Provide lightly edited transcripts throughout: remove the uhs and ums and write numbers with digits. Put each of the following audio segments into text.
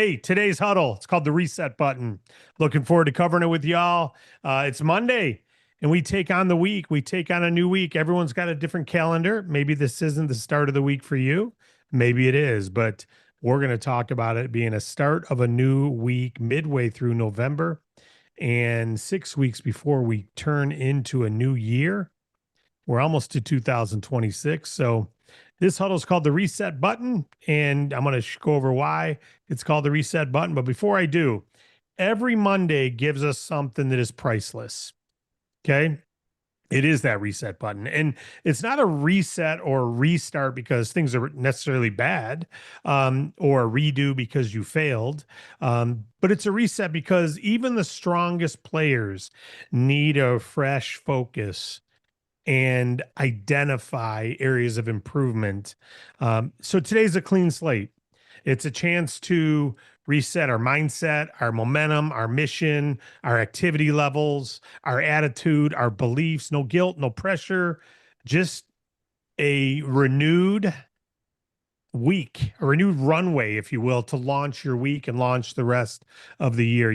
Hey, today's huddle. It's called the reset button. Looking forward to covering it with y'all. It's Monday and we take on the week. We take on a new week. Everyone's got a different calendar. Maybe this isn't the start of the week for you. Maybe it is, but we're going to talk about it being a start of a new week midway through November and 6 weeks before we turn into a new year. We're almost to 2026. So this huddle is called the reset button, and I'm going to go over why it's called the reset button. But before I do, every Monday gives us something that is priceless. Okay. It is that reset button. And it's not a reset or a restart because things are necessarily bad, or a redo because you failed. But it's a reset because even the strongest players need a fresh focus and identify areas of improvement. So today's a clean slate. It's a chance to reset our mindset, our momentum, our mission, our activity levels, our attitude, our beliefs. No guilt, no pressure, just a renewed week, a renewed runway, if you will, to launch your week and launch the rest of the year.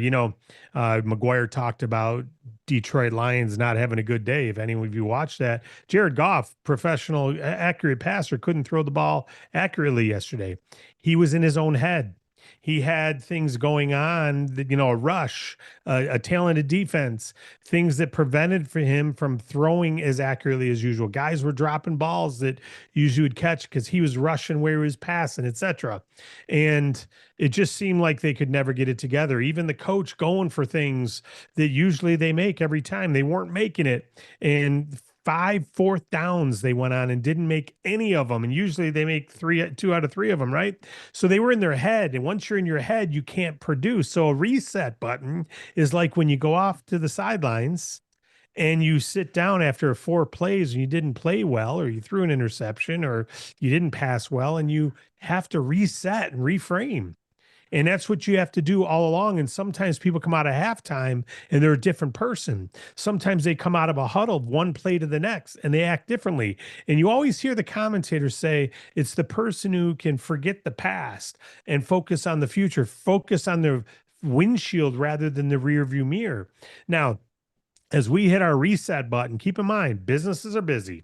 McGuire talked about Detroit Lions not having a good day. If any of you watched that, Jared Goff, professional, accurate passer, couldn't throw the ball accurately yesterday. He was in his own head. He had things going on that, a rush, a talented defense, things that prevented for him from throwing as accurately as usual. Guys were dropping balls that usually would catch because he was rushing where he was passing, etc. And it just seemed like they could never get it together. Even the coach going for things that usually they make every time, they weren't making it. And 5 4th downs they went on and didn't make any of them. And usually they make 2 out of 3 of them, right? So they were in their head. And once you're in your head, you can't produce. So a reset button is like when you go off to the sidelines and you sit down after 4 plays and you didn't play well, or you threw an interception, or you didn't pass well, and you have to reset and reframe. And that's what you have to do all along. And sometimes people come out of halftime and they're a different person. Sometimes they come out of a huddle, one play to the next, and they act differently. And you always hear the commentators say it's the person who can forget the past and focus on the future, focus on the windshield rather than the rear view mirror. Now, as we hit our reset button, keep in mind, businesses are busy.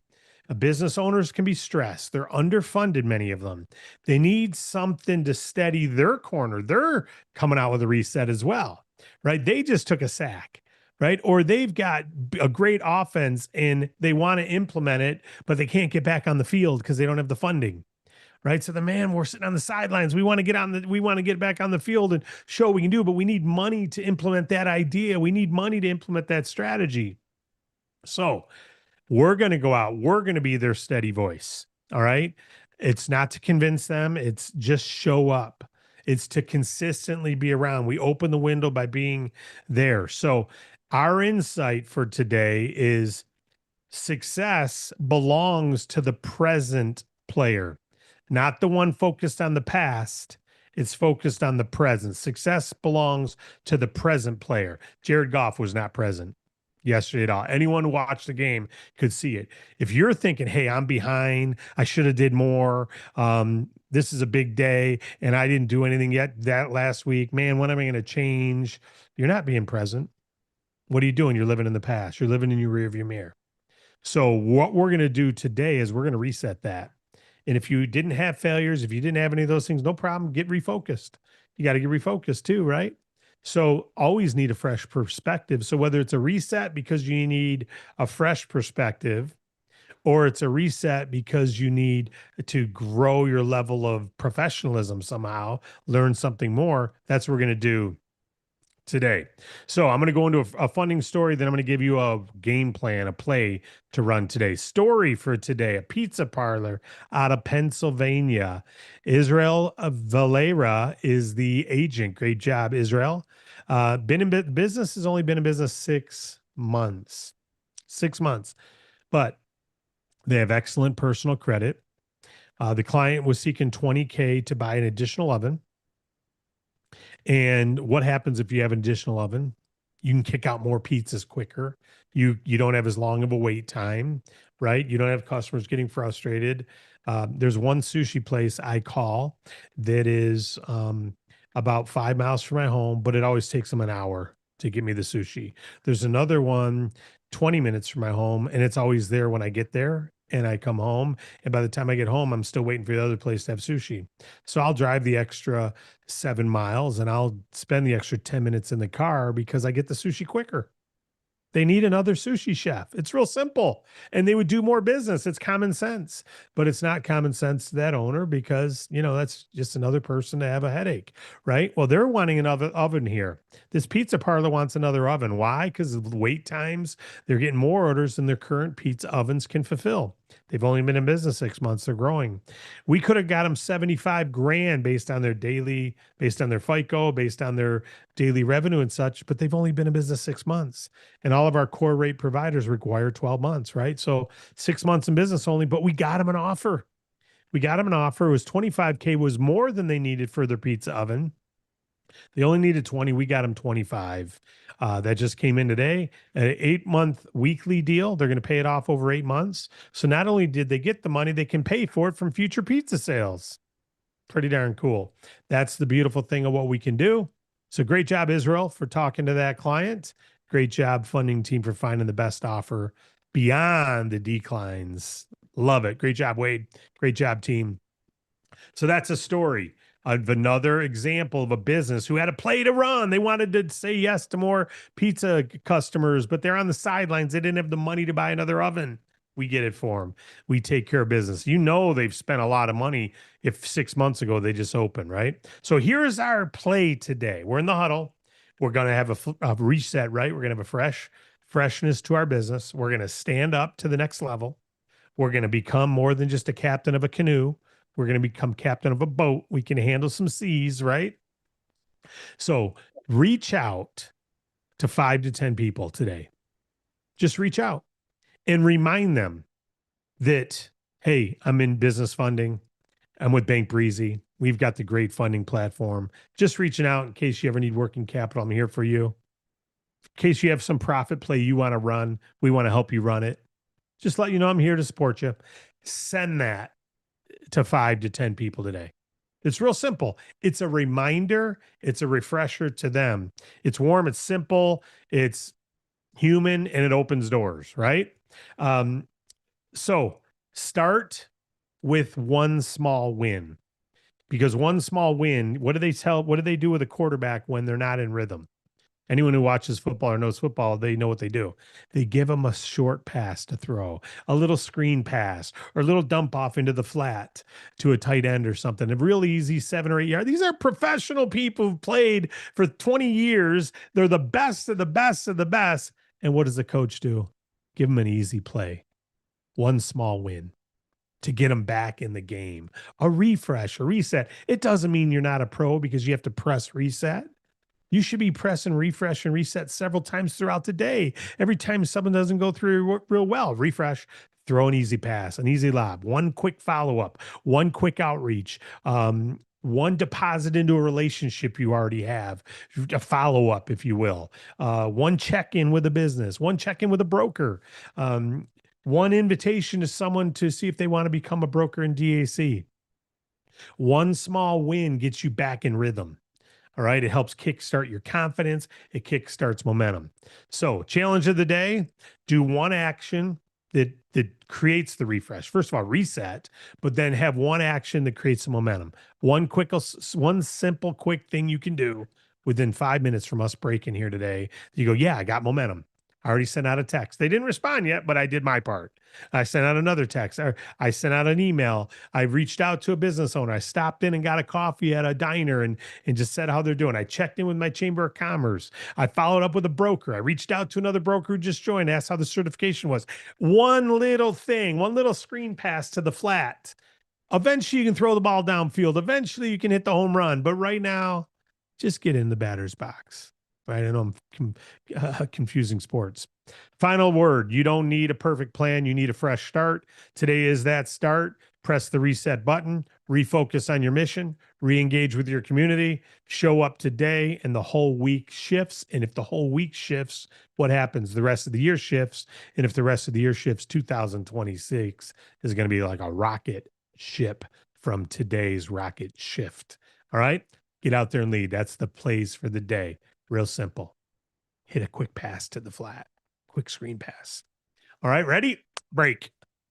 Business owners can be stressed. They're underfunded, many of them. They need something to steady their corner. They're coming out with a reset as well, right? They just took a sack, right? Or they've got a great offense and they want to implement it, but they can't get back on the field because they don't have the funding. Right. So we're sitting on the sidelines. We want to get back on the field and show what we can do, but we need money to implement that idea. We need money to implement that strategy. So we're going to go out. We're going to be their steady voice. All right. It's not to convince them. It's just show up. It's to consistently be around. We open the window by being there. So our insight for today is success belongs to the present player, not the one focused on the past. It's focused on the present. Success belongs to the present player. Jared Goff was not present yesterday at all. Anyone who watched the game could see it. If you're thinking, hey, I'm behind, I should have did more, this is a big day and I didn't do anything yet that last week, man, when am I going to change? You're not being present. What are you doing? You're living in the past. You're living in your rearview mirror. So what we're going to do today is we're going to reset that. And if you didn't have failures, if you didn't have any of those things, no problem, get refocused. You got to get refocused too, right? So always need a fresh perspective. So whether it's a reset because you need a fresh perspective, or it's a reset because you need to grow your level of professionalism somehow, learn something more, that's what we're going to do today. So I'm going to go into a funding story. Then I'm going to give you a game plan, a play to run today. Story for today, a pizza parlor out of Pennsylvania. Israel Valera is the agent. Great job, Israel. Been in business, has only been in business 6 months. 6 months. But they have excellent personal credit. The client was seeking $20K to buy an additional oven. And what happens if you have an additional oven? You can kick out more pizzas quicker. You don't have as long of a wait time, right? You don't have customers getting frustrated. There's one sushi place I call that is about 5 miles from my home, but it always takes them an hour to get me the sushi. There's another one 20 minutes from my home, and it's always there when I get there and I come home. And by the time I get home, I'm still waiting for the other place to have sushi. So I'll drive the extra 7 miles and I'll spend the extra 10 minutes in the car because I get the sushi quicker. They need another sushi chef. It's real simple. And they would do more business. It's common sense, but it's not common sense to that owner because, that's just another person to have a headache, right? Well, they're wanting an oven here. This pizza parlor wants another oven. Why? Because of the wait times. They're getting more orders than their current pizza ovens can fulfill. They've only been in business 6 months. They're growing. We could have got them 75 grand based on their FICO, based on their daily revenue and such, but they've only been in business 6 months. And all of our core rate providers require 12 months, right? So 6 months in business only, but we got them an offer. We got them an offer. It was 25K was more than they needed for their pizza oven. They only needed 20. We got them 25. That just came in today. An 8-month weekly deal. They're going to pay it off over 8 months. So not only did they get the money, they can pay for it from future pizza sales. Pretty darn cool. That's the beautiful thing of what we can do. So great job, Israel, for talking to that client. Great job, funding team, for finding the best offer beyond the declines. Love it. Great job, Wade. Great job, team. So that's a story of another example of a business who had a play to run. They wanted to say yes to more pizza customers, but they're on the sidelines. They didn't have the money to buy another oven. We get it for them. We take care of business. They've spent a lot of money if 6 months ago they just opened, right? So here's our play today. We're in the huddle. We're going to have a reset, right? We're going to have a freshness to our business. We're going to stand up to the next level. We're going to become more than just a captain of a canoe. We're going to become captain of a boat. We can handle some seas, right? So reach out to 5 to 10 people today. Just reach out and remind them that, hey, I'm in business funding. I'm with Bank Breezy. We've got the great funding platform. Just reaching out in case you ever need working capital. I'm here for you. In case you have some profit play you want to run, we want to help you run it. Just let you know I'm here to support you. Send that to 5 to 10 people today. It's real simple. It's a reminder. It's a refresher to them. It's warm. It's simple. It's human, and it opens doors, right? So start with one small win, because one small win, what do they do with a quarterback when they're not in rhythm? Anyone who watches football or knows football, they know what they do. They give them a short pass to throw, a little screen pass, or a little dump off into the flat to a tight end or something. A real easy 7 or 8 yard. These are professional people who've played for 20 years. They're the best of the best of the best. And what does the coach do? Give them an easy play. One small win to get them back in the game. A refresh, a reset. It doesn't mean you're not a pro because you have to press reset. You should be pressing refresh and reset several times throughout the day. Every time someone doesn't go through real well, refresh, throw an easy pass, an easy lob, one quick follow-up, one quick outreach, one deposit into a relationship you already have, a follow-up, if you will, one check-in with a business, one check-in with a broker, one invitation to someone to see if they want to become a broker in DAC. One small win gets you back in rhythm. All right. It helps kickstart your confidence. It kickstarts momentum. So challenge of the day, do one action that creates the refresh. First of all, reset, but then have one action that creates some momentum. One simple, quick thing you can do within 5 minutes from us breaking here today. You go, yeah, I got momentum. I already sent out a text. They didn't respond yet, but I did my part. I sent out another text. I sent out an email. I reached out to a business owner. I stopped in and got a coffee at a diner and just said how they're doing. I checked in with my Chamber of Commerce. I followed up with a broker. I reached out to another broker who just joined, asked how the certification was. One little thing, one little screen pass to the flat. Eventually you can throw the ball downfield. Eventually you can hit the home run. But right now, just get in the batter's box. Right? I know I'm confusing sports. Final word. You don't need a perfect plan. You need a fresh start. Today is that start. Press the reset button, refocus on your mission, re-engage with your community, show up today, and the whole week shifts. And if the whole week shifts, what happens? The rest of the year shifts. And if the rest of the year shifts, 2026 is going to be like a rocket ship from today's rocket shift. All right. get out there and lead. That's the plays for the day. Real simple. Hit a quick pass to the flat, quick screen pass. All right, ready? Break.